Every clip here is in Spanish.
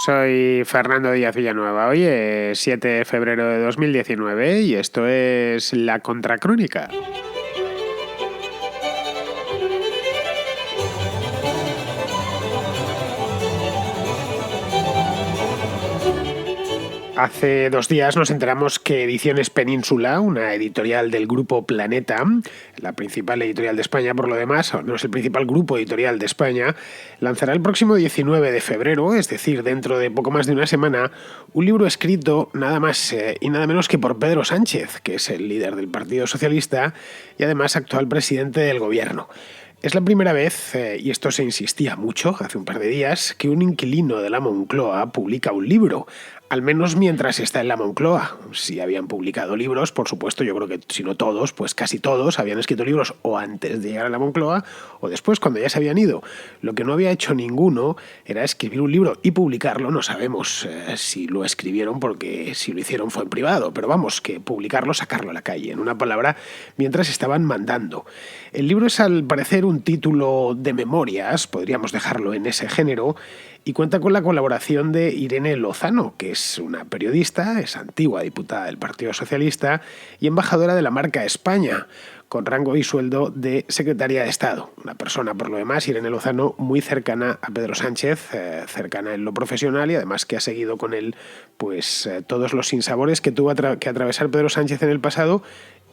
Soy Fernando Díaz Villanueva. Hoy es 7 de febrero de 2019 y esto es La Contracrónica. Hace 2 días nos enteramos que Ediciones Península, una editorial del grupo Planeta, la principal editorial de España por lo demás, no es el principal grupo editorial de España, lanzará el próximo 19 de febrero, es decir, dentro de poco más de una semana, un libro escrito nada más y nada menos que por Pedro Sánchez, que es el líder del Partido Socialista y además actual presidente del gobierno. Es la primera vez, y esto se insistía mucho hace un par de días, que un inquilino de la Moncloa publica un libro, al menos mientras está en la Moncloa. Si habían publicado libros, por supuesto, yo creo que si no todos, pues casi todos habían escrito libros o antes de llegar a la Moncloa o después cuando ya se habían ido. Lo que no había hecho ninguno era escribir un libro y publicarlo. No sabemos si lo escribieron porque si lo hicieron fue en privado, pero vamos, que publicarlo, sacarlo a la calle, en una palabra, mientras estaban mandando. El libro es al parecer un título de memorias, podríamos dejarlo en ese género, y cuenta con la colaboración de Irene Lozano, que es una periodista, es antigua diputada del Partido Socialista y embajadora de la marca España, con rango y sueldo de secretaria de Estado. Una persona, por lo demás, Irene Lozano, muy cercana a Pedro Sánchez, cercana en lo profesional y además que ha seguido con él pues, todos los sinsabores que tuvo que atravesar Pedro Sánchez en el pasado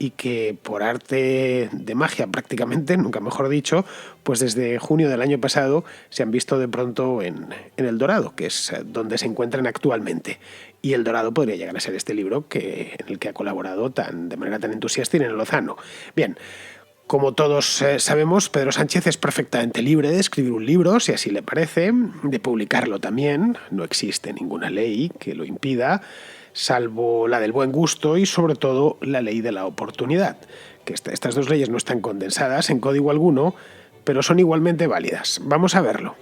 y que por arte de magia prácticamente, nunca mejor dicho, pues desde junio del año pasado se han visto de pronto en El Dorado, que es donde se encuentran actualmente. Y El Dorado podría llegar a ser este libro en el que ha colaborado de manera tan entusiasta Irene Lozano. Bien, como todos sabemos, Pedro Sánchez es perfectamente libre de escribir un libro, si así le parece, de publicarlo también. No existe ninguna ley que lo impida, salvo la del buen gusto y sobre todo la ley de la oportunidad, que estas dos leyes no están condensadas en código alguno, pero son igualmente válidas. Vamos a verlo.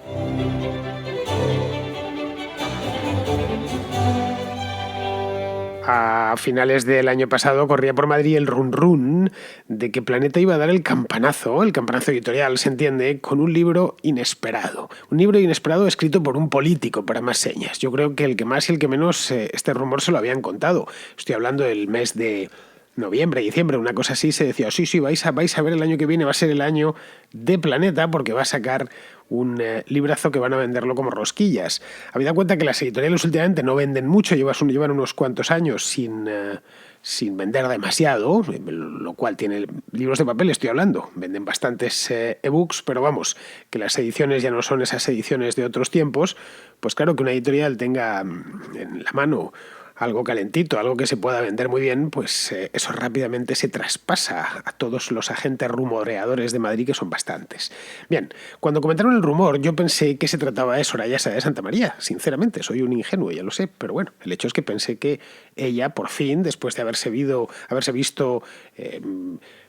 A finales del año pasado corría por Madrid el run run de que Planeta iba a dar el campanazo editorial, se entiende, con un libro inesperado. Un libro inesperado escrito por un político, para más señas. Yo creo que el que más y el que menos este rumor se lo habían contado. Estoy hablando del mes de noviembre, diciembre, una cosa así, se decía, sí, vais a ver el año que viene, va a ser el año de Planeta porque va a sacar un librazo que van a venderlo como rosquillas. Habida cuenta que las editoriales últimamente no venden mucho, llevan unos cuantos años sin vender demasiado, lo cual tiene libros de papel, estoy hablando, venden bastantes ebooks, pero vamos, que las ediciones ya no son esas ediciones de otros tiempos, pues claro que una editorial tenga en la mano algo calentito, algo que se pueda vender muy bien, pues eso rápidamente se traspasa a todos los agentes rumoreadores de Madrid, que son bastantes. Bien, cuando comentaron el rumor, yo pensé que se trataba de Soraya Sáez de Santamaría. Sinceramente, soy un ingenuo, ya lo sé, pero bueno, el hecho es que pensé que ella, por fin, después de haberse visto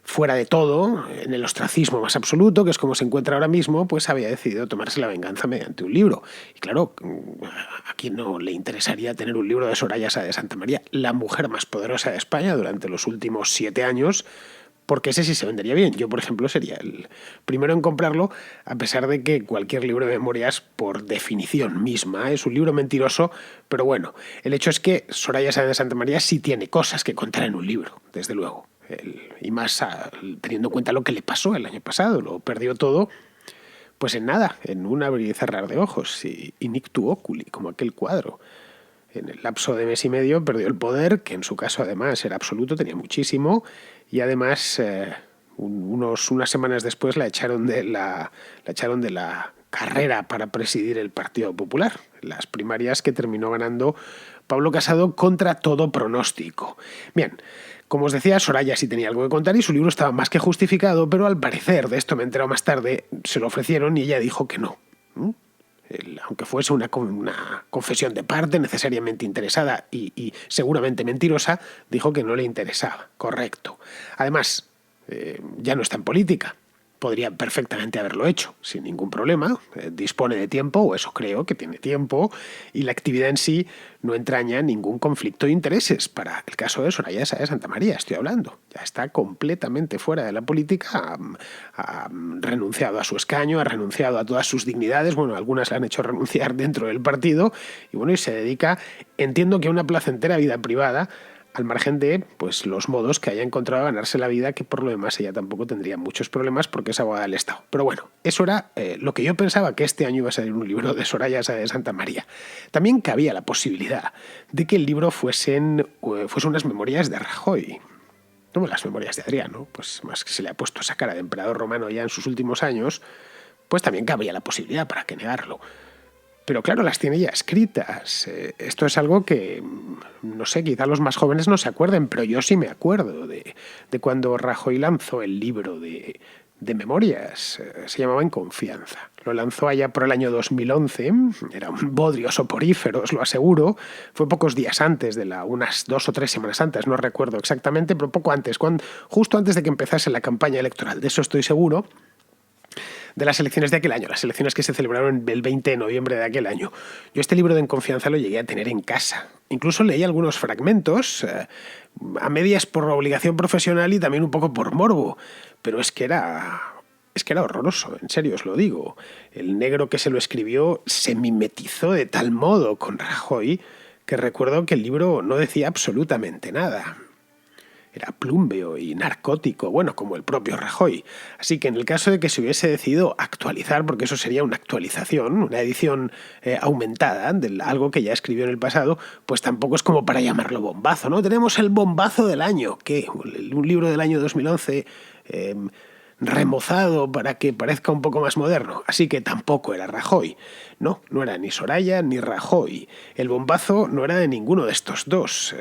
fuera de todo, en el ostracismo más absoluto, que es como se encuentra ahora mismo, pues había decidido tomarse la venganza mediante un libro. Y claro, ¿a quién no le interesaría tener un libro de Soraya Sáez de Santamaría, la mujer más poderosa de España durante los últimos 7 años? Porque ese sí se vendería bien. Yo, por ejemplo, sería el primero en comprarlo, a pesar de que cualquier libro de memorias, por definición misma, es un libro mentiroso, pero bueno, el hecho es que Soraya Sáez de Santamaría sí tiene cosas que contar en un libro, desde luego. Y más teniendo en cuenta lo que le pasó el año pasado, lo perdió todo, pues en nada, en un abrir y cerrar de ojos, y nictu oculi, como aquel cuadro. En el lapso de mes y medio perdió el poder, que en su caso además era absoluto, tenía muchísimo, y además unas semanas después la echaron de la carrera para presidir el Partido Popular, las primarias que terminó ganando Pablo Casado contra todo pronóstico. Bien, como os decía, Soraya sí tenía algo que contar y su libro estaba más que justificado, pero al parecer, de esto me he enterado más tarde, se lo ofrecieron y ella dijo que no. Aunque fuese una confesión de parte, necesariamente interesada y seguramente mentirosa, dijo que no le interesaba. Correcto. Además, ya no está en política. podría perfectamente haberlo hecho, sin ningún problema. Dispone de tiempo, o eso creo que tiene tiempo, y la actividad en sí no entraña ningún conflicto de intereses. Para el caso de Soraya Sáez de Santamaría estoy hablando. Ya está completamente fuera de la política, ha renunciado a su escaño, ha renunciado a todas sus dignidades, bueno, algunas la han hecho renunciar dentro del partido, y bueno, y se dedica, entiendo que a una placentera vida privada, al margen de pues, los modos que haya encontrado a ganarse la vida, que por lo demás ella tampoco tendría muchos problemas porque es abogada del Estado. Pero bueno, eso era lo que yo pensaba que este año iba a salir un libro de Soraya Sáez de Santamaría. También cabía la posibilidad de que el libro fuesen unas memorias de Rajoy. No las memorias de Adriano, pues más que se le ha puesto esa cara de emperador romano ya en sus últimos años, pues también cabía la posibilidad, para qué negarlo. Pero claro, las tiene ya escritas. Esto es algo que, no sé, quizá los más jóvenes no se acuerden, pero yo sí me acuerdo de cuando Rajoy lanzó el libro de memorias. Se llamaba En Confianza. Lo lanzó allá por el año 2011. Era un bodrio soporífero, os lo aseguro. Fue pocos días antes unas 2 o 3 semanas antes, no recuerdo exactamente, pero poco antes, justo antes de que empezase la campaña electoral. De eso estoy seguro. De las elecciones de aquel año, las elecciones que se celebraron el 20 de noviembre de aquel año. Yo este libro de En Confianza lo llegué a tener en casa. Incluso leí algunos fragmentos, a medias por obligación profesional y también un poco por morbo. Pero es que era horroroso, en serio os lo digo. El negro que se lo escribió se mimetizó de tal modo con Rajoy que recuerdo que el libro no decía absolutamente nada. Era plúmbeo y narcótico, bueno, como el propio Rajoy. Así que en el caso de que se hubiese decidido actualizar, porque eso sería una actualización, una edición aumentada de algo que ya escribió en el pasado, pues tampoco es como para llamarlo bombazo, ¿no? Tenemos el bombazo del año, ¿qué? Un libro del año 2011 remozado para que parezca un poco más moderno. Así que tampoco era Rajoy. No era ni Soraya ni Rajoy. El bombazo no era de ninguno de estos dos.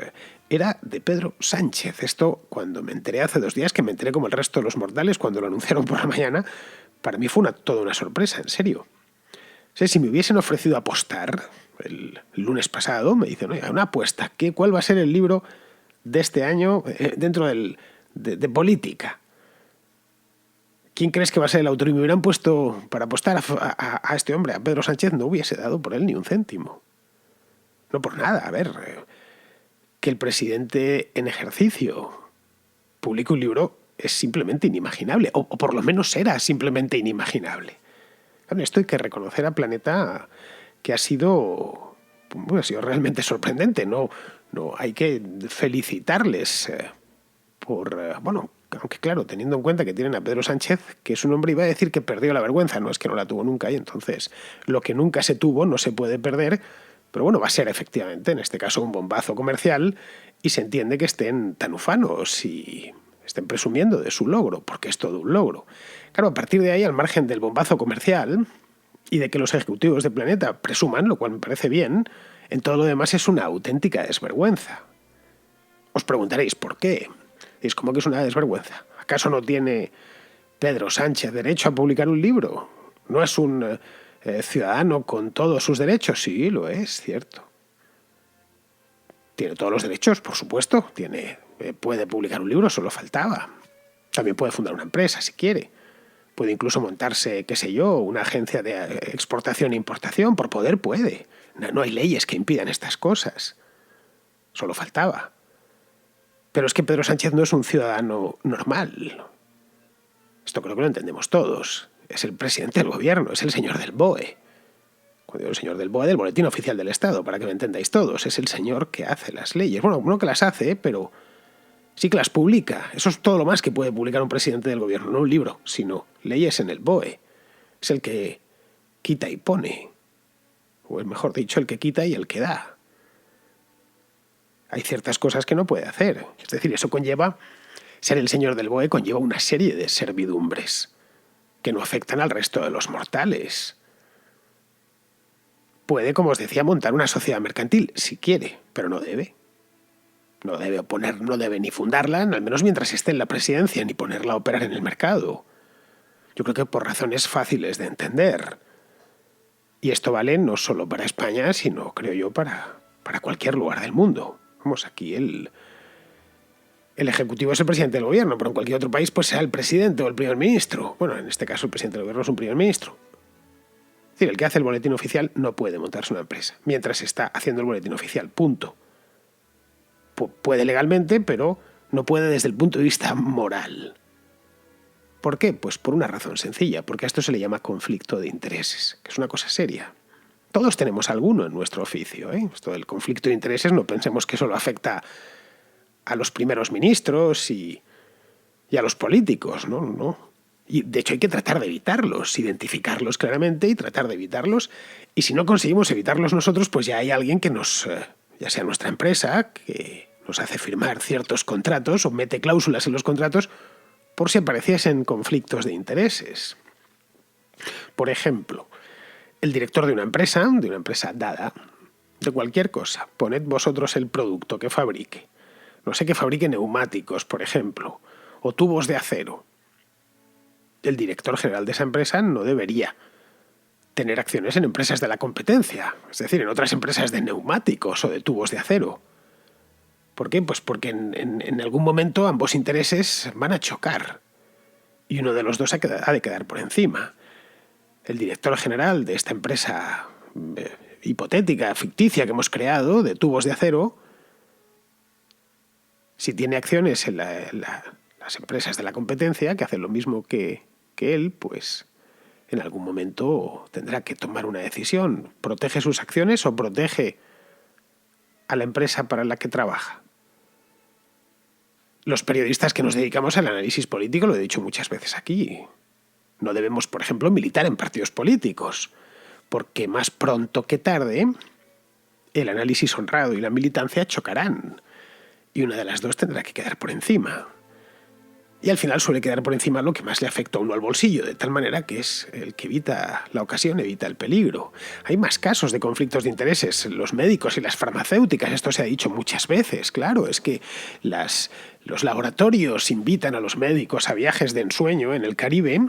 Era de Pedro Sánchez. Esto, cuando me enteré hace 2 días, que me enteré como el resto de los mortales cuando lo anunciaron por la mañana, para mí fue toda una sorpresa, en serio. Si me hubiesen ofrecido apostar el lunes pasado, me dicen, oye, una apuesta, ¿cuál va a ser el libro de este año dentro de política? ¿Quién crees que va a ser el autor? Y me hubieran puesto para apostar a este hombre, a Pedro Sánchez, no hubiese dado por él ni un céntimo. No por nada, a ver, que el presidente en ejercicio publique un libro es simplemente inimaginable, o por lo menos era simplemente inimaginable. Claro, esto hay que reconocer a Planeta que ha sido realmente sorprendente. No hay que felicitarles aunque claro, teniendo en cuenta que tienen a Pedro Sánchez, que es un hombre, iba a decir que perdió la vergüenza, no es que no la tuvo nunca, y entonces lo que nunca se tuvo no se puede perder, pero bueno, va a ser efectivamente, en este caso, un bombazo comercial, y se entiende que estén tan ufanos y estén presumiendo de su logro, porque es todo un logro. Claro, a partir de ahí, al margen del bombazo comercial, y de que los ejecutivos de Planeta presuman, lo cual me parece bien, en todo lo demás es una auténtica desvergüenza. Os preguntaréis, ¿por qué? Es como que es una desvergüenza. ¿Acaso no tiene Pedro Sánchez derecho a publicar un libro? ¿No es un ciudadano con todos sus derechos? Sí, lo es, cierto. Tiene todos los derechos, por supuesto. Puede publicar un libro, solo faltaba. También puede fundar una empresa, si quiere. Puede incluso montarse, qué sé yo, una agencia de exportación e importación. Por poder puede. No hay leyes que impidan estas cosas. Solo faltaba. Pero es que Pedro Sánchez no es un ciudadano normal. Esto creo que lo entendemos todos. Es el presidente del gobierno, es el señor del BOE. Cuando digo el señor del BOE, del Boletín Oficial del Estado, para que me entendáis todos. Es el señor que hace las leyes. Bueno, no que las hace, pero sí que las publica. Eso es todo lo más que puede publicar un presidente del gobierno. No un libro, sino leyes en el BOE. Es el que quita y pone. O es mejor dicho, el que quita y el que da. Hay ciertas cosas que no puede hacer. Es decir, eso conlleva, ser el señor del BOE conlleva una serie de servidumbres que no afectan al resto de los mortales. Puede, como os decía, montar una sociedad mercantil, si quiere, pero no debe. No debe ni fundarla, al menos mientras esté en la presidencia, ni ponerla a operar en el mercado. Yo creo que por razones fáciles de entender. Y esto vale no solo para España, sino, creo yo, para cualquier lugar del mundo. Vamos, aquí el el ejecutivo es el presidente del gobierno, pero en cualquier otro país pues sea el presidente o el primer ministro. Bueno, en este caso el presidente del gobierno es un primer ministro. Es decir, el que hace el boletín oficial no puede montarse una empresa mientras está haciendo el boletín oficial, punto. Puede legalmente, pero no puede desde el punto de vista moral. ¿Por qué? Pues por una razón sencilla, porque a esto se le llama conflicto de intereses, que es una cosa seria. Todos tenemos alguno en nuestro oficio, ¿eh? Esto del conflicto de intereses no pensemos que solo afecta a los primeros ministros y a los políticos, ¿no? Y de hecho hay que tratar de evitarlos, identificarlos claramente y tratar de evitarlos. Y si no conseguimos evitarlos nosotros, pues ya hay alguien que nos, ya sea nuestra empresa, que nos hace firmar ciertos contratos o mete cláusulas en los contratos por si apareciesen conflictos de intereses. Por ejemplo, el director de una empresa dada, de cualquier cosa, poned vosotros el producto que fabrique. No sé, que fabrique neumáticos, por ejemplo, o tubos de acero. El director general de esa empresa no debería tener acciones en empresas de la competencia, es decir, en otras empresas de neumáticos o de tubos de acero. ¿Por qué? Pues porque en algún momento ambos intereses van a chocar y uno de los dos ha de quedar por encima. El director general de esta empresa hipotética, ficticia que hemos creado, de tubos de acero, si tiene acciones en las empresas de la competencia que hacen lo mismo que él, pues en algún momento tendrá que tomar una decisión. ¿Protege sus acciones o protege a la empresa para la que trabaja? Los periodistas que nos dedicamos al análisis político, lo he dicho muchas veces aquí, no debemos, por ejemplo, militar en partidos políticos, porque más pronto que tarde el análisis honrado y la militancia chocarán. Y una de las dos tendrá que quedar por encima. Y al final suele quedar por encima lo que más le afecta a uno al bolsillo, de tal manera que es el que evita la ocasión, evita el peligro. Hay más casos de conflictos de intereses. Los médicos y las farmacéuticas, esto se ha dicho muchas veces, claro, es que los laboratorios invitan a los médicos a viajes de ensueño en el Caribe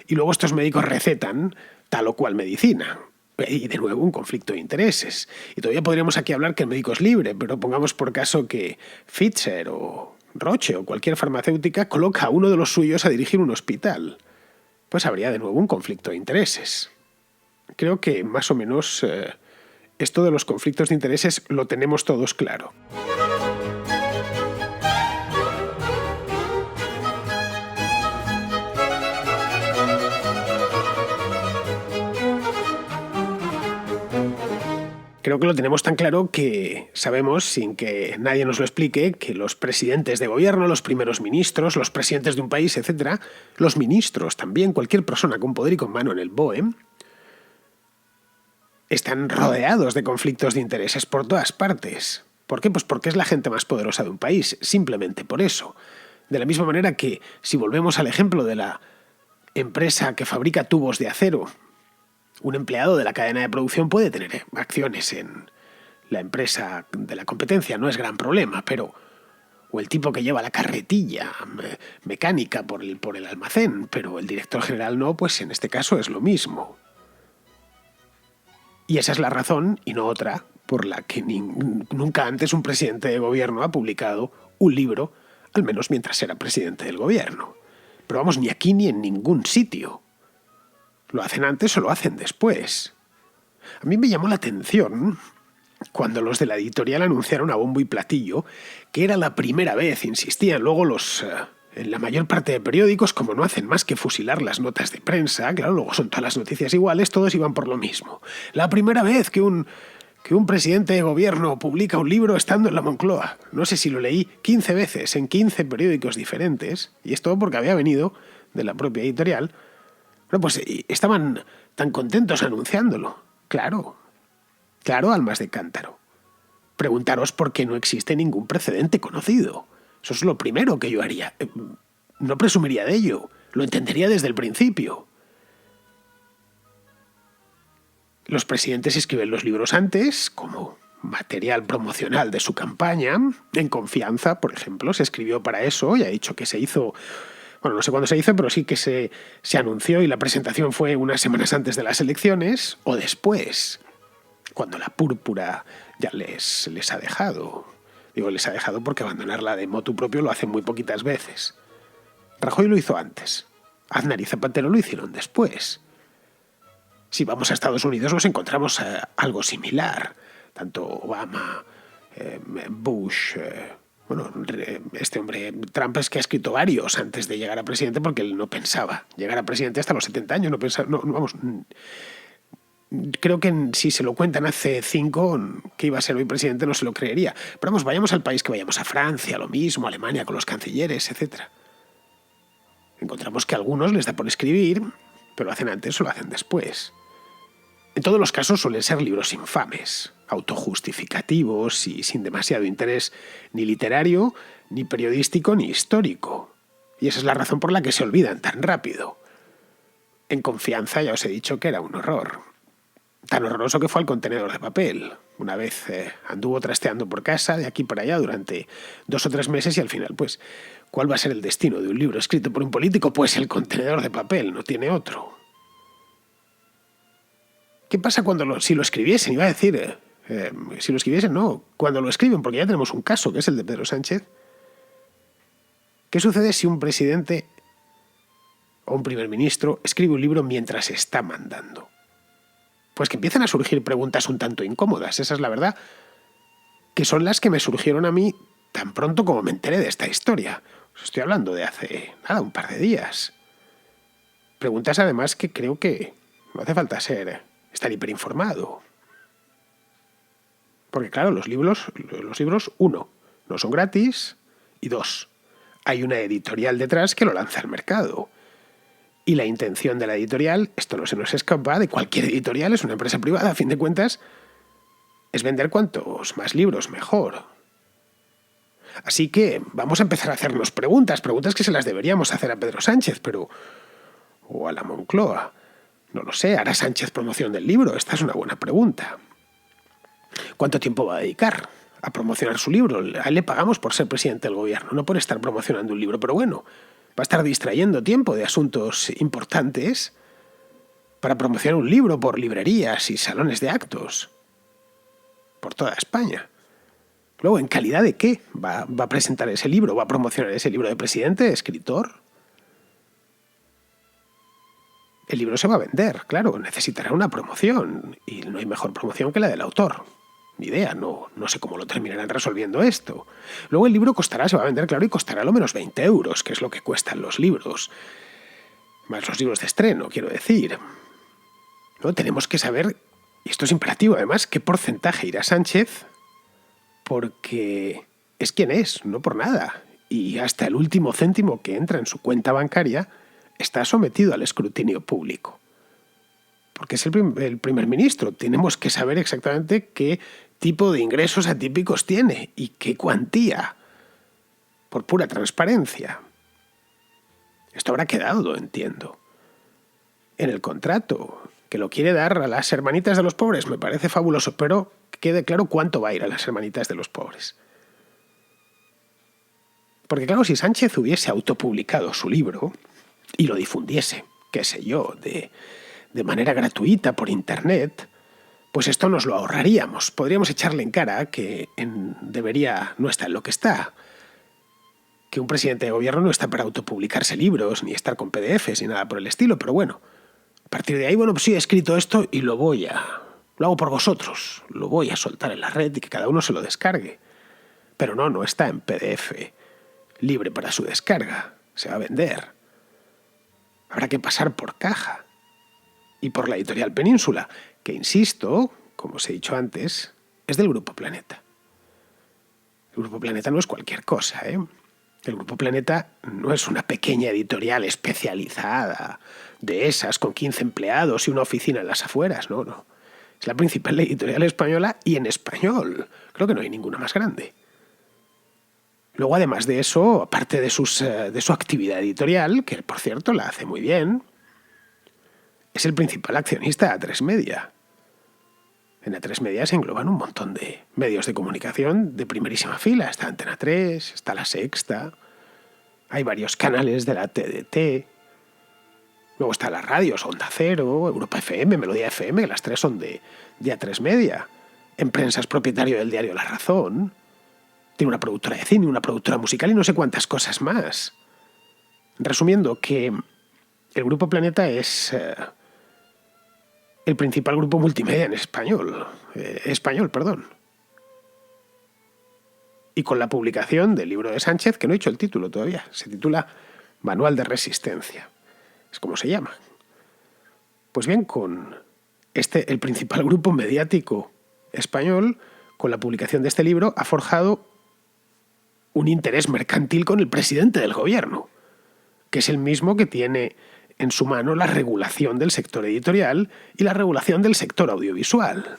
y luego estos médicos recetan tal o cual medicina. Y de nuevo un conflicto de intereses. Y todavía podríamos aquí hablar que el médico es libre, pero pongamos por caso que Pfizer o Roche o cualquier farmacéutica coloca a uno de los suyos a dirigir un hospital. Pues habría de nuevo un conflicto de intereses. Creo que más o menos esto de los conflictos de intereses lo tenemos todos claro. Creo que lo tenemos tan claro que sabemos, sin que nadie nos lo explique, que los presidentes de gobierno, los primeros ministros, los presidentes de un país, etc., los ministros también, cualquier persona con poder y con mano en el BOE, están rodeados de conflictos de intereses por todas partes. ¿Por qué? Pues porque es la gente más poderosa de un país, simplemente por eso. De la misma manera que, si volvemos al ejemplo de la empresa que fabrica tubos de acero, un empleado de la cadena de producción puede tener acciones en la empresa de la competencia, no es gran problema, pero o el tipo que lleva la carretilla mecánica por el almacén, pero el director general no, pues en este caso es lo mismo. Y esa es la razón, y no otra, por la que nunca antes un presidente de gobierno ha publicado un libro, al menos mientras era presidente del gobierno. Pero vamos, ni aquí ni en ningún sitio. ¿Lo hacen antes o lo hacen después? A mí me llamó la atención cuando los de la editorial anunciaron a bombo y platillo que era la primera vez, insistían luego en la mayor parte de periódicos, como no hacen más que fusilar las notas de prensa, claro, luego son todas las noticias iguales, todos iban por lo mismo. La primera vez que un presidente de gobierno publica un libro estando en la Moncloa. No sé si lo leí 15 veces en 15 periódicos diferentes, y es todo porque había venido de la propia editorial. Bueno, pues estaban tan contentos anunciándolo. Claro, almas de cántaro. Preguntaros por qué no existe ningún precedente conocido. Eso es lo primero que yo haría. No presumiría de ello. Lo entendería desde el principio. Los presidentes escriben los libros antes, como material promocional de su campaña. En Confianza, por ejemplo, se escribió para eso. Ya he dicho que se hizo... Bueno, no sé cuándo se hizo, pero sí que se anunció y la presentación fue unas semanas antes de las elecciones o después, cuando la púrpura ya les ha dejado. Digo, les ha dejado porque abandonarla de motu propio lo hacen muy poquitas veces. Rajoy lo hizo antes. Aznar y Zapatero lo hicieron después. Si vamos a Estados Unidos nos encontramos algo similar. Tanto Obama, Bush, este hombre Trump es que ha escrito varios antes de llegar a presidente porque él no pensaba llegar a presidente hasta los 70 años. No pensaba, creo que si se lo cuentan hace 5 que iba a ser hoy presidente no se lo creería. Pero vayamos al país que vayamos, a Francia, lo mismo, Alemania con los cancilleres, etc. Encontramos que a algunos les da por escribir, pero lo hacen antes o lo hacen después. En todos los casos suelen ser libros infames, autojustificativos y sin demasiado interés ni literario, ni periodístico, ni histórico. Y esa es la razón por la que se olvidan tan rápido. En Confianza ya os he dicho que era un horror. Tan horroroso que fue al contenedor de papel. Una vez anduvo trasteando por casa, de aquí para allá, durante 2 o 3 meses y al final, pues, ¿cuál va a ser el destino de un libro escrito por un político? Pues el contenedor de papel, no tiene otro. ¿Qué pasa si lo escribiesen? Iba a decir, si lo escribiesen, no, cuando lo escriben, porque ya tenemos un caso, que es el de Pedro Sánchez. ¿Qué sucede si un presidente o un primer ministro escribe un libro mientras está mandando? Pues que empiezan a surgir preguntas un tanto incómodas, esa es la verdad, que son las que me surgieron a mí tan pronto como me enteré de esta historia. Os estoy hablando de hace, un par de días. Preguntas además que creo que no hace falta estar hiperinformado. Porque claro, los libros, 1, no son gratis, y 2, hay una editorial detrás que lo lanza al mercado. Y la intención de la editorial, esto no se nos escapa, de cualquier editorial, es una empresa privada, a fin de cuentas, es vender cuantos más libros mejor. Así que vamos a empezar a hacernos preguntas que se las deberíamos hacer a Pedro Sánchez, o a la Moncloa. No lo sé, ¿hará Sánchez promoción del libro? Esta es una buena pregunta. ¿Cuánto tiempo va a dedicar a promocionar su libro? A él le pagamos por ser presidente del gobierno, no por estar promocionando un libro, pero bueno, va a estar distrayendo tiempo de asuntos importantes para promocionar un libro por librerías y salones de actos por toda España. Luego, ¿en calidad de qué va a presentar ese libro? ¿Va a promocionar ese libro de presidente, de escritor? El libro se va a vender, claro, necesitará una promoción y no hay mejor promoción que la del autor. Ni idea, no sé cómo lo terminarán resolviendo esto. Luego el libro se va a vender, claro, y costará lo menos 20 euros, que es lo que cuestan los libros. Más los libros de estreno, quiero decir. ¿No? Tenemos que saber, y esto es imperativo además, qué porcentaje irá Sánchez, porque es quien es, no por nada. Y hasta el último céntimo que entra en su cuenta bancaria está sometido al escrutinio público. Porque es el primer ministro. Tenemos que saber exactamente qué tipo de ingresos atípicos tiene y qué cuantía, por pura transparencia. Esto habrá quedado, entiendo, en el contrato, que lo quiere dar a las hermanitas de los pobres. Me parece fabuloso, pero que quede claro cuánto va a ir a las hermanitas de los pobres. Porque claro, si Sánchez hubiese autopublicado su libro y lo difundiese, qué sé yo, de manera gratuita por internet, pues esto nos lo ahorraríamos. Podríamos echarle en cara que no está en lo que está. Que un presidente de gobierno no está para autopublicarse libros, ni estar con PDFs, ni nada por el estilo, pero bueno, a partir de ahí, pues sí, he escrito esto y lo hago por vosotros, lo voy a soltar en la red y que cada uno se lo descargue. Pero no está en PDF, libre para su descarga, se va a vender. Habrá que pasar por caja. Y por la editorial Península, que insisto, como os he dicho antes, es del Grupo Planeta. El Grupo Planeta no es cualquier cosa, ¿eh? El Grupo Planeta no es una pequeña editorial especializada de esas con 15 empleados y una oficina en las afueras, no. Es la principal editorial española y en español. Creo que no hay ninguna más grande. Luego, además de eso, aparte de su actividad editorial, que por cierto la hace muy bien, es el principal accionista de A3 Media. En A3 Media se engloban un montón de medios de comunicación de primerísima fila. Está Antena 3, está La Sexta, hay varios canales de la TDT, luego está las radios, Onda Cero, Europa FM, Melodía FM, las 3 son de A3 Media. En prensa es propietario del diario La Razón. tiene una productora de cine, una productora musical y no sé cuántas cosas más. Resumiendo, que el Grupo Planeta es el principal grupo multimedia en español. Y con la publicación del libro de Sánchez, que no he dicho el título todavía, se titula Manual de Resistencia. Es como se llama. Pues bien, con el principal grupo mediático español, con la publicación de este libro, ha forjado un interés mercantil con el presidente del gobierno, que es el mismo que tiene en su mano la regulación del sector editorial y la regulación del sector audiovisual.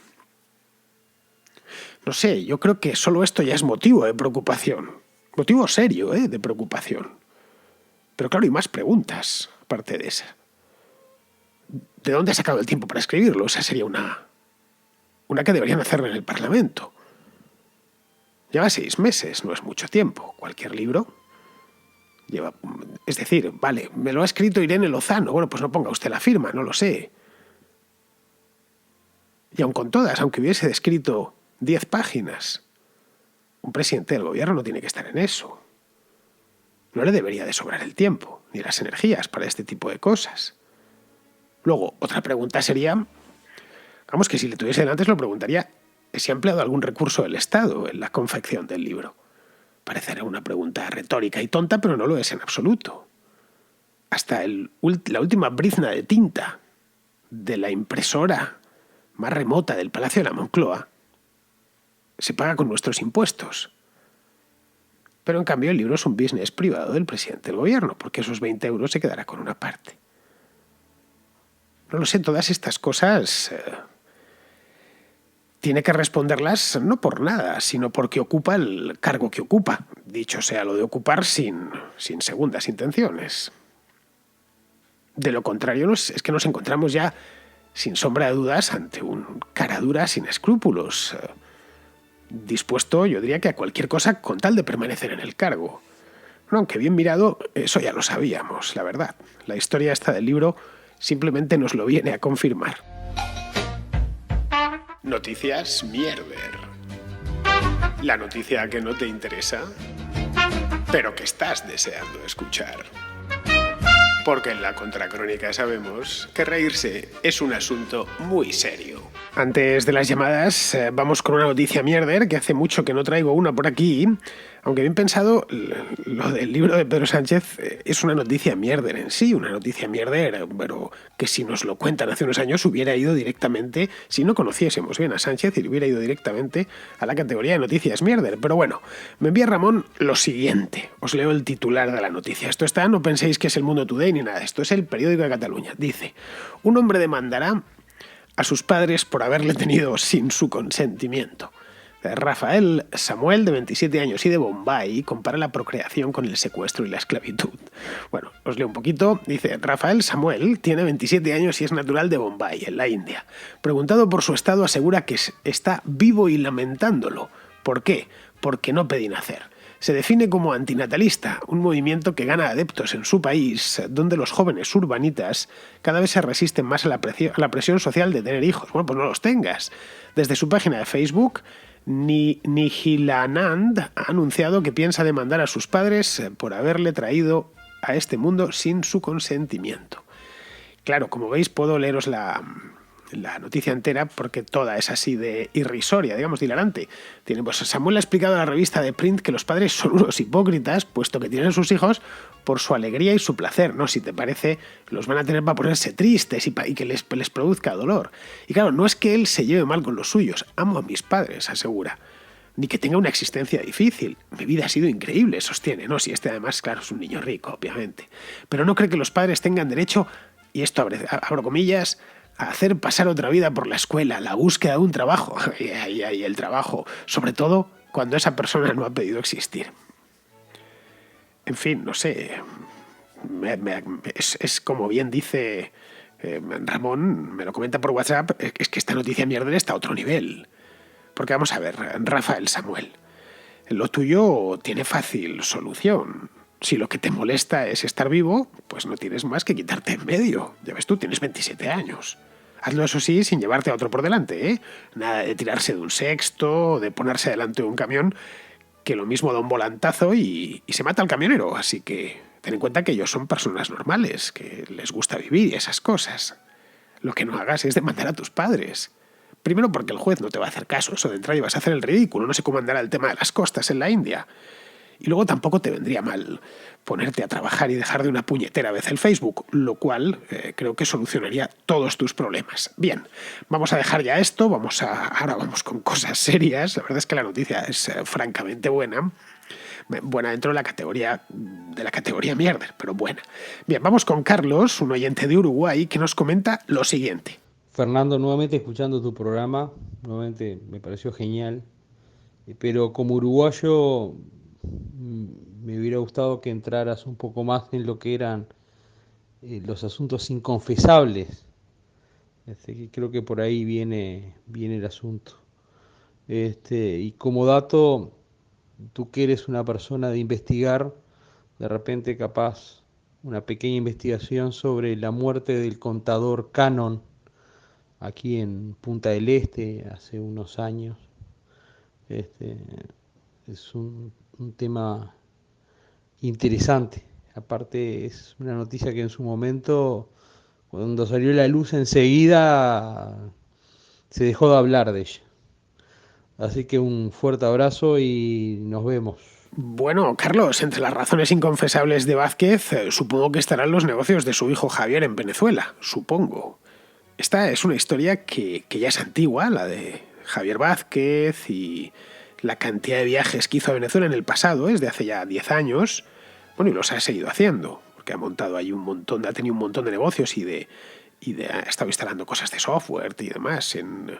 No sé, yo creo que solo esto ya es motivo de preocupación. Motivo serio, de preocupación. Pero claro, hay más preguntas, aparte de esa. ¿De dónde ha sacado el tiempo para escribirlo? Esa sería una que deberían hacerlo en el Parlamento. Lleva 6 meses, no es mucho tiempo. Cualquier libro lleva... Es decir, vale, me lo ha escrito Irene Lozano. Bueno, pues no ponga usted la firma, no lo sé. Y aun con todas, aunque hubiese escrito 10 páginas, un presidente del gobierno no tiene que estar en eso. No le debería de sobrar el tiempo, ni las energías para este tipo de cosas. Luego, otra pregunta sería, vamos, que si le tuviese delante se lo preguntaría si ha empleado algún recurso del Estado en la confección del libro. Parecerá una pregunta retórica y tonta, pero no lo es en absoluto. Hasta la última brizna de tinta de la impresora más remota del Palacio de la Moncloa se paga con nuestros impuestos. Pero en cambio el libro es un business privado del presidente del gobierno, porque esos 20 euros se quedará con una parte. No lo sé, todas estas cosas tiene que responderlas no por nada, sino porque ocupa el cargo que ocupa. Dicho sea lo de ocupar sin segundas intenciones. De lo contrario, es que nos encontramos ya, sin sombra de dudas, ante un cara dura sin escrúpulos, dispuesto, yo diría, que a cualquier cosa con tal de permanecer en el cargo. Bueno, aunque bien mirado, eso ya lo sabíamos, la verdad. La historia esta del libro simplemente nos lo viene a confirmar. Noticias Mierder. La noticia que no te interesa, pero que estás deseando escuchar. Porque en la Contracrónica sabemos que reírse es un asunto muy serio. Antes de las llamadas, vamos con una noticia mierder, que hace mucho que no traigo una por aquí. Aunque bien pensado, lo del libro de Pedro Sánchez es una noticia mierder en sí, una noticia mierder, pero que si nos lo cuentan hace unos años hubiera ido directamente, si no conociésemos bien a Sánchez, hubiera ido directamente a la categoría de noticias mierder. Pero bueno, me envía Ramón lo siguiente. Os leo el titular de la noticia. Esto está, no penséis que es el Mundo Today ni nada, esto es el Periódico de Cataluña. Dice, un hombre demandará a sus padres por haberle tenido sin su consentimiento. Rafael Samuel, de 27 años y de Bombay, compara la procreación con el secuestro y la esclavitud. Bueno, os leo un poquito. Dice, Rafael Samuel tiene 27 años y es natural de Bombay, en la India. Preguntado por su estado, asegura que está vivo y lamentándolo. ¿Por qué? Porque no pedí nacer. Se define como antinatalista, un movimiento que gana adeptos en su país, donde los jóvenes urbanitas cada vez se resisten más a la presión social de tener hijos. Bueno, pues no los tengas. Desde su página de Facebook, Nihilanand ha anunciado que piensa demandar a sus padres por haberle traído a este mundo sin su consentimiento. Claro, como veis, puedo leeros la noticia entera porque toda es así de irrisoria, digamos, de hilarante. Pues Samuel ha explicado a la revista de Print que los padres son unos hipócritas, puesto que tienen a sus hijos por su alegría y su placer, ¿no? Si te parece, los van a tener para ponerse tristes y que les produzca dolor. Y claro, no es que él se lleve mal con los suyos, amo a mis padres, asegura. Ni que tenga una existencia difícil. Mi vida ha sido increíble, sostiene, ¿no? Si además, claro, es un niño rico, obviamente. Pero no cree que los padres tengan derecho, y esto abro comillas, a hacer pasar otra vida por la escuela, la búsqueda de un trabajo. Y ahí el trabajo, sobre todo cuando esa persona no ha pedido existir. En fin, no sé, es como bien dice Ramón, me lo comenta por WhatsApp, es que esta noticia mierda está a otro nivel. Porque vamos a ver, Rafael Samuel, lo tuyo tiene fácil solución. Si lo que te molesta es estar vivo, pues no tienes más que quitarte en medio. Ya ves tú, tienes 27 años. Hazlo, eso sí, sin llevarte a otro por delante, ¿eh? Nada de tirarse de un sexto o de ponerse delante de un camión, que lo mismo da un volantazo y se mata al camionero. Así que ten en cuenta que ellos son personas normales, que les gusta vivir y esas cosas. Lo que no hagas es demandar a tus padres. Primero porque el juez no te va a hacer caso, eso de entrada y vas a hacer el ridículo, no sé cómo andará el tema de las costas en la India. Y luego tampoco te vendría mal ponerte a trabajar y dejar de una puñetera vez el Facebook, lo cual creo que solucionaría todos tus problemas. Bien, vamos a dejar ya esto, ahora vamos con cosas serias. La verdad es que la noticia es francamente buena. Buena dentro de la categoría mierda, pero buena. Bien, vamos con Carlos, un oyente de Uruguay, que nos comenta lo siguiente. Fernando, nuevamente escuchando tu programa, nuevamente me pareció genial, pero como uruguayo me hubiera gustado que entraras un poco más en lo que eran los asuntos inconfesables. Que creo que por ahí viene el asunto. Y como dato, tú que eres una persona de investigar, de repente capaz una pequeña investigación sobre la muerte del contador Cannon aquí en Punta del Este hace unos años. Este, es un tema interesante. Aparte es una noticia que en su momento, cuando salió a la luz enseguida, se dejó de hablar de ella. Así que un fuerte abrazo y nos vemos. Bueno, Carlos, entre las razones inconfesables de Vázquez, supongo que estarán los negocios de su hijo Javier en Venezuela, supongo. Esta es una historia que ya es antigua, la de Javier Vázquez y la cantidad de viajes que hizo a Venezuela en el pasado, es de hace ya 10 años. Bueno, y los ha seguido haciendo, porque ha montado ahí ha tenido un montón de negocios ha estado instalando cosas de software y demás en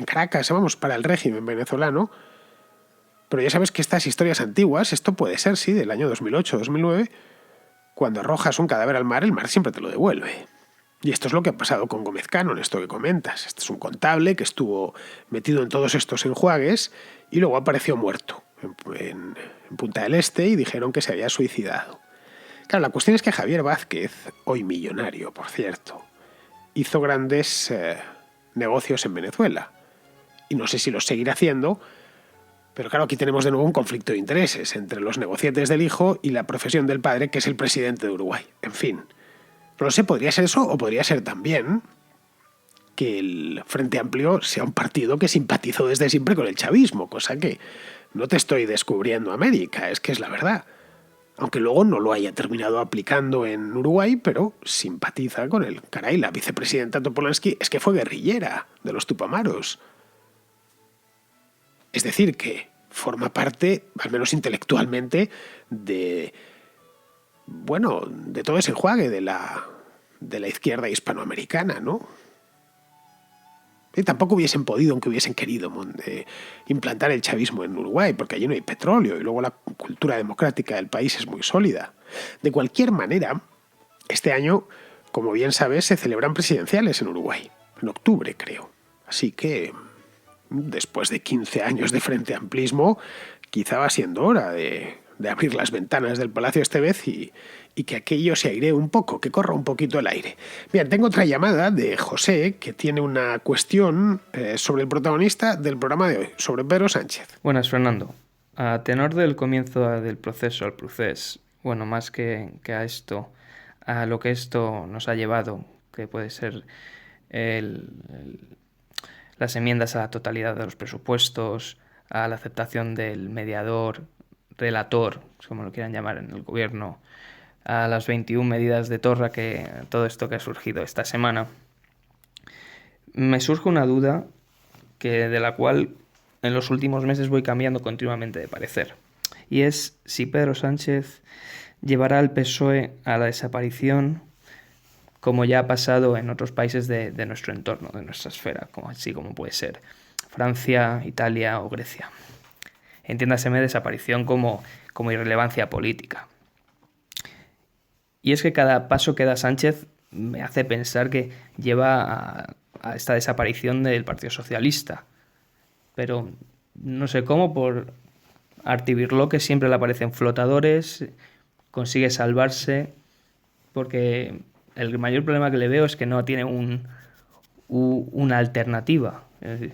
Caracas, vamos, para el régimen venezolano. Pero ya sabes que estas historias antiguas, esto puede ser, sí, del año 2008, 2009, cuando arrojas un cadáver al mar, el mar siempre te lo devuelve. Y esto es lo que ha pasado con Gómez Cannon, esto que comentas. Este es un contable que estuvo metido en todos estos enjuagues y luego apareció muerto en Punta del Este y dijeron que se había suicidado. Claro, la cuestión es que Javier Vázquez, hoy millonario, por cierto, hizo grandes negocios en Venezuela. Y no sé si los seguirá haciendo, pero claro, aquí tenemos de nuevo un conflicto de intereses entre los negocietes del hijo y la profesión del padre, que es el presidente de Uruguay. En fin, no sé, podría ser eso o podría ser también que el Frente Amplio sea un partido que simpatizó desde siempre con el chavismo, cosa que no te estoy descubriendo América, es que es la verdad. Aunque luego no lo haya terminado aplicando en Uruguay, pero simpatiza con él. Caray, la vicepresidenta Topolansky es que fue guerrillera de los Tupamaros. Es decir, que forma parte, al menos intelectualmente, de todo ese enjuague de la izquierda hispanoamericana, ¿no? Y tampoco hubiesen podido, aunque hubiesen querido, implantar el chavismo en Uruguay, porque allí no hay petróleo y luego la cultura democrática del país es muy sólida. De cualquier manera, este año, como bien sabes, se celebran presidenciales en Uruguay, en octubre, creo. Así que, después de 15 años de frente amplismo, quizá va siendo hora de abrir las ventanas del palacio esta vez y que aquello se airee un poco, que corra un poquito el aire. Bien, tengo otra llamada de José, que tiene una cuestión sobre el protagonista del programa de hoy, sobre Pedro Sánchez. Buenas, Fernando. A tenor del comienzo del proceso al procés, bueno, más que a esto, a lo que esto nos ha llevado, que puede ser las enmiendas a la totalidad de los presupuestos, a la aceptación del mediador, relator, como lo quieran llamar en el gobierno, a las 21 medidas de Torra, todo esto que ha surgido esta semana, me surge una duda de la cual en los últimos meses voy cambiando continuamente de parecer. Y es si Pedro Sánchez llevará al PSOE a la desaparición, como ya ha pasado en otros países de nuestro entorno, de nuestra esfera, como puede ser Francia, Italia o Grecia. Entiéndaseme desaparición como irrelevancia política. Y es que cada paso que da Sánchez me hace pensar que lleva a esta desaparición del Partido Socialista. Pero no sé cómo, por Artibirlo, que siempre le aparecen flotadores, consigue salvarse, porque el mayor problema que le veo es que no tiene una alternativa. Es decir,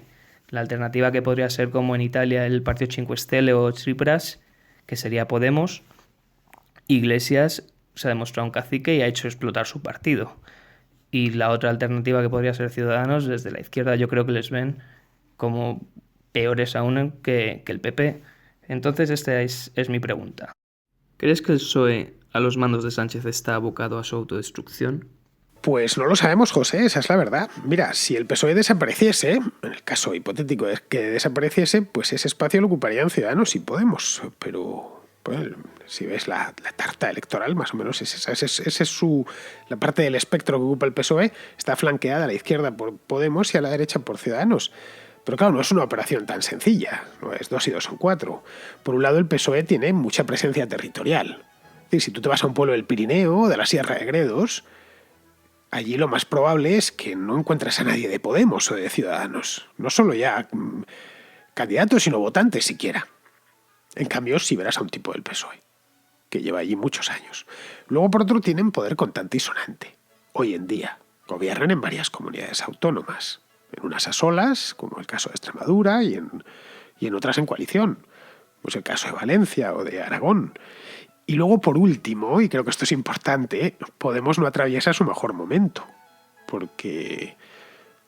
La alternativa que podría ser como en Italia el Partido Cinque Stelle o Tsipras, que sería Podemos. Iglesias se ha demostrado un cacique y ha hecho explotar su partido. Y la otra alternativa que podría ser Ciudadanos, desde la izquierda yo creo que les ven como peores aún que el PP. Entonces esta es mi pregunta. ¿Crees que el PSOE a los mandos de Sánchez está abocado a su autodestrucción? Pues no lo sabemos, José, esa es la verdad. Mira, si el PSOE desapareciese, en el caso hipotético de que desapareciese, pues ese espacio lo ocuparían Ciudadanos y Podemos. Pero, pues, si ves la tarta electoral, más o menos es esa. Esa es la parte del espectro que ocupa el PSOE. Está flanqueada a la izquierda por Podemos y a la derecha por Ciudadanos. Pero claro, no es una operación tan sencilla. No es 2 y 2 son 4. Por un lado, el PSOE tiene mucha presencia territorial. Es decir, si tú te vas a un pueblo del Pirineo o de la Sierra de Gredos, allí lo más probable es que no encuentres a nadie de Podemos o de Ciudadanos. No solo ya candidatos, sino votantes siquiera. En cambio, si verás a un tipo del PSOE, que lleva allí muchos años. Luego, por otro, tienen poder contante y sonante. Hoy en día, gobiernan en varias comunidades autónomas. En unas a solas, como el caso de Extremadura, y en otras en coalición. Pues el caso de Valencia o de Aragón. Y luego, por último, y creo que esto es importante, Podemos no atraviesa su mejor momento, porque,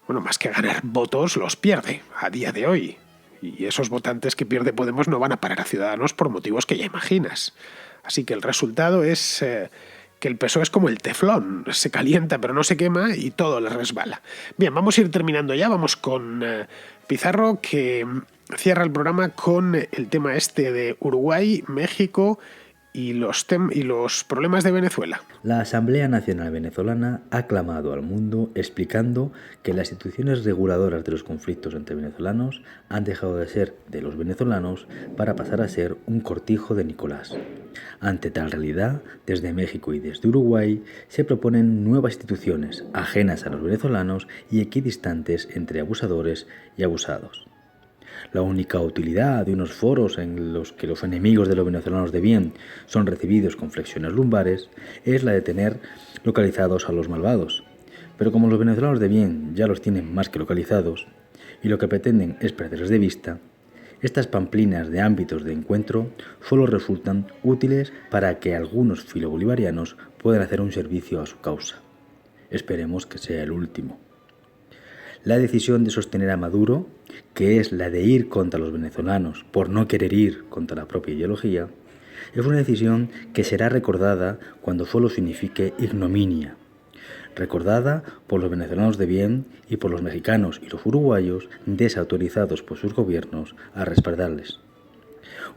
bueno, más que ganar votos, los pierde a día de hoy. Y esos votantes que pierde Podemos no van a parar a Ciudadanos por motivos que ya imaginas. Así que el resultado es que el PSOE es como el teflón, se calienta pero no se quema y todo le resbala. Bien, vamos a ir terminando ya, vamos con Pizarro, que cierra el programa con el tema este de Uruguay, México y los problemas de Venezuela. La Asamblea Nacional Venezolana ha clamado al mundo explicando que las instituciones reguladoras de los conflictos entre venezolanos han dejado de ser de los venezolanos para pasar a ser un cortijo de Nicolás. Ante tal realidad, desde México y desde Uruguay se proponen nuevas instituciones ajenas a los venezolanos y equidistantes entre abusadores y abusados. La única utilidad de unos foros en los que los enemigos de los venezolanos de bien son recibidos con flexiones lumbares es la de tener localizados a los malvados. Pero como los venezolanos de bien ya los tienen más que localizados y lo que pretenden es perderles de vista, estas pamplinas de ámbitos de encuentro solo resultan útiles para que algunos filobolivarianos puedan hacer un servicio a su causa. Esperemos que sea el último. La decisión de sostener a Maduro, que es la de ir contra los venezolanos por no querer ir contra la propia ideología, es una decisión que será recordada cuando solo signifique ignominia. Recordada por los venezolanos de bien y por los mexicanos y los uruguayos desautorizados por sus gobiernos a respaldarles.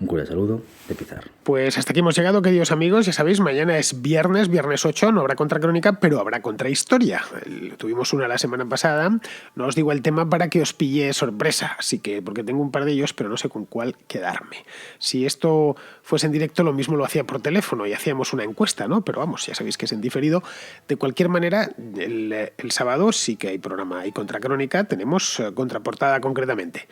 Un cordial saludo de Pizarro. Pues hasta aquí hemos llegado, queridos amigos. Ya sabéis, mañana es viernes 8, no habrá Contracrónica, pero habrá Contrahistoria. Tuvimos una la semana pasada. No os digo el tema para que os pille sorpresa, así que, porque tengo un par de ellos, pero no sé con cuál quedarme. Si esto fuese en directo, lo mismo lo hacía por teléfono y hacíamos una encuesta, ¿no? Pero vamos, ya sabéis que es en diferido. De cualquier manera, el sábado sí que hay programa y Contracrónica. Tenemos contraportada concretamente.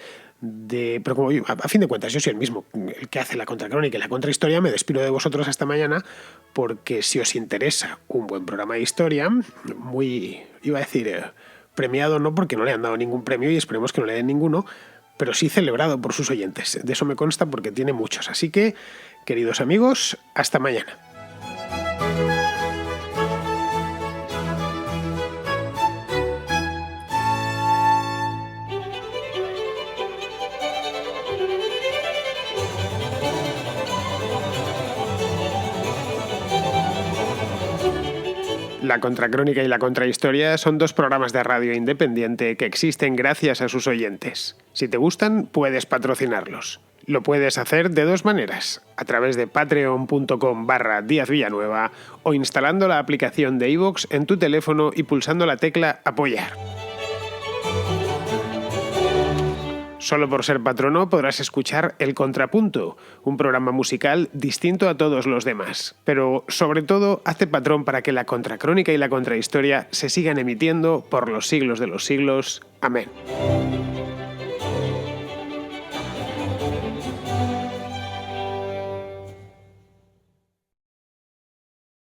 Pero como a fin de cuentas yo soy el mismo el que hace la Contracrónica y la Contrahistoria, me despido de vosotros hasta mañana, porque si os interesa un buen programa de historia, muy, iba a decir, premiado no, porque no le han dado ningún premio y esperemos que no le den ninguno, pero sí celebrado por sus oyentes. De eso me consta porque tiene muchos. Así que, queridos amigos, hasta mañana. La Contracrónica y la Contrahistoria son dos programas de radio independiente que existen gracias a sus oyentes. Si te gustan, puedes patrocinarlos. Lo puedes hacer de dos maneras, a través de patreon.com/Díaz Villanueva o instalando la aplicación de iVoox en tu teléfono y pulsando la tecla Apoyar. Solo por ser patrono podrás escuchar El Contrapunto, un programa musical distinto a todos los demás. Pero, sobre todo, hazte patrón para que la Contracrónica y la Contrahistoria se sigan emitiendo por los siglos de los siglos. Amén.